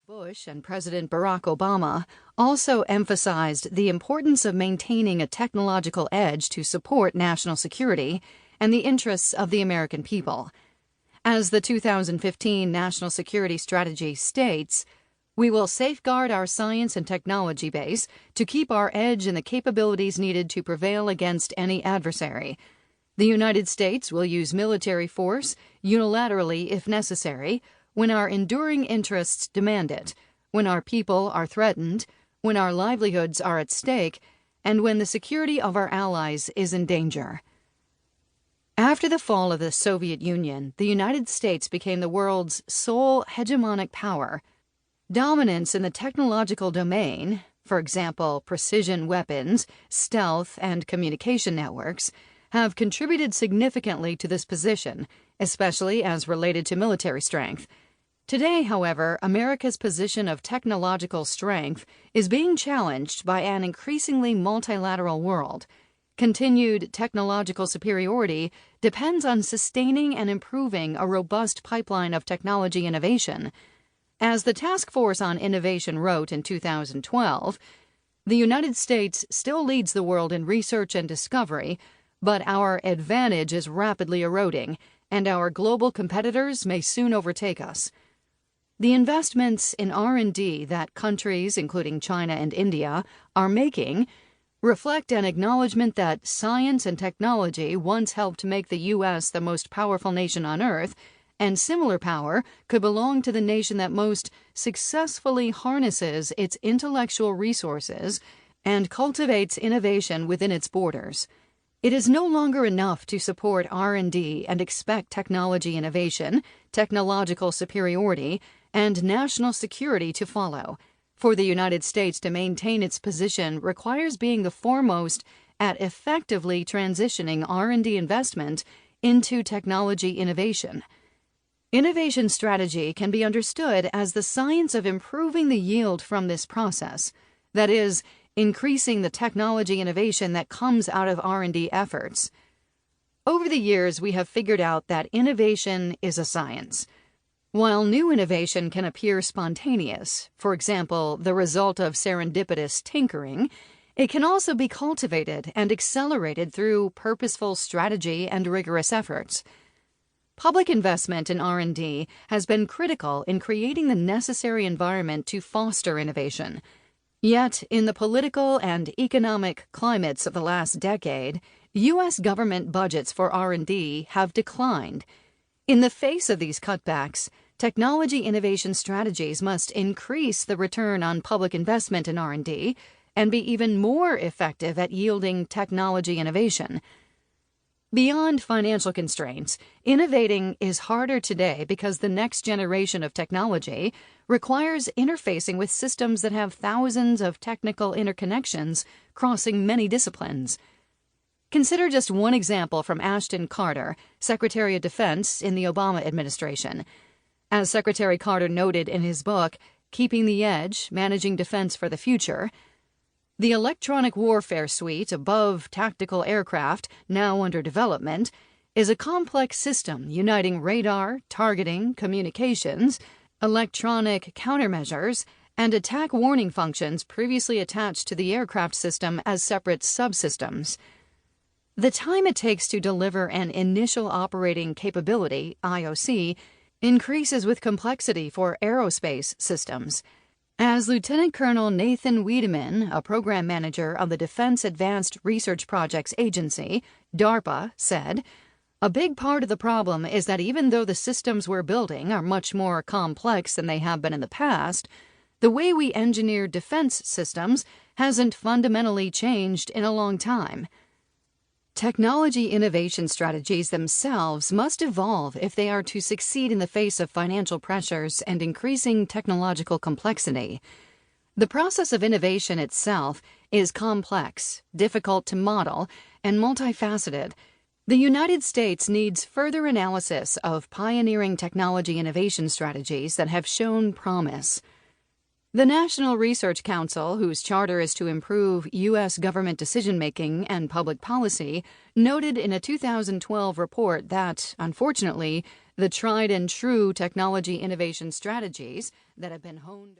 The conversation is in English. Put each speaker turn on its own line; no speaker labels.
Bush and President Barack Obama also emphasized the importance of maintaining a technological edge to support national security and the interests of the American people. As the 2015 National Security Strategy states, we will safeguard our science and technology base to keep our edge in the capabilities needed to prevail against any adversary. The United States will use military force unilaterally if necessary, when our enduring interests demand it, when our people are threatened, when our livelihoods are at stake, and when the security of our allies is in danger. After the fall of the Soviet Union, the United States became the world's sole hegemonic power. Dominance in the technological domain, for example, precision weapons, stealth, and communication networks, have contributed significantly to this position, especially as related to military strength. Today, however, America's position of technological strength is being challenged by an increasingly multilateral world. Continued technological superiority depends on sustaining and improving a robust pipeline of technology innovation. As the Task Force on Innovation wrote in 2012, the United States still leads the world in research and discovery, but our advantage is rapidly eroding, and our global competitors may soon overtake us. The investments in R&D that countries, including China and India, are making reflect an acknowledgement that science and technology once helped make the U.S. the most powerful nation on Earth, and similar power could belong to the nation that most successfully harnesses its intellectual resources and cultivates innovation within its borders. It is no longer enough to support R&D and expect technology innovation, technological superiority, and national security to follow. For the United States to maintain its position requires being the foremost at effectively transitioning R&D investment into technology innovation. Innovation strategy can be understood as the science of improving the yield from this process, that is, increasing the technology innovation that comes out of R&D efforts. Over the years, we have figured out that innovation is a science. While new innovation can appear spontaneous, for example, the result of serendipitous tinkering, it can also be cultivated and accelerated through purposeful strategy and rigorous efforts. Public investment in R&D has been critical in creating the necessary environment to foster innovation. Yet, in the political and economic climates of the last decade, U.S. government budgets for R&D have declined. In the face of these cutbacks, technology innovation strategies must increase the return on public investment in R&D and be even more effective at yielding technology innovation. Beyond financial constraints, innovating is harder today because the next generation of technology requires interfacing with systems that have thousands of technical interconnections crossing many disciplines. Consider just one example from Ashton Carter, Secretary of Defense in the Obama administration. As Secretary Carter noted in his book, Keeping the Edge, Managing Defense for the Future, the electronic warfare suite above tactical aircraft, now under development, is a complex system uniting radar, targeting, communications, electronic countermeasures, and attack warning functions previously attached to the aircraft system as separate subsystems. The time it takes to deliver an initial operating capability, IOC, increases with complexity for aerospace systems. As Lieutenant Colonel Nathan Wiedemann, a program manager of the Defense Advanced Research Projects Agency, DARPA, said, "A big part of the problem is that even though the systems we're building are much more complex than they have been in the past, the way we engineer defense systems hasn't fundamentally changed in a long time." Technology innovation strategies themselves must evolve if they are to succeed in the face of financial pressures and increasing technological complexity. The process of innovation itself is complex, difficult to model, and multifaceted. The United States needs further analysis of pioneering technology innovation strategies that have shown promise. The National Research Council, whose charter is to improve U.S. government decision-making and public policy, noted in a 2012 report that, unfortunately, the tried-and-true technology innovation strategies that have been honed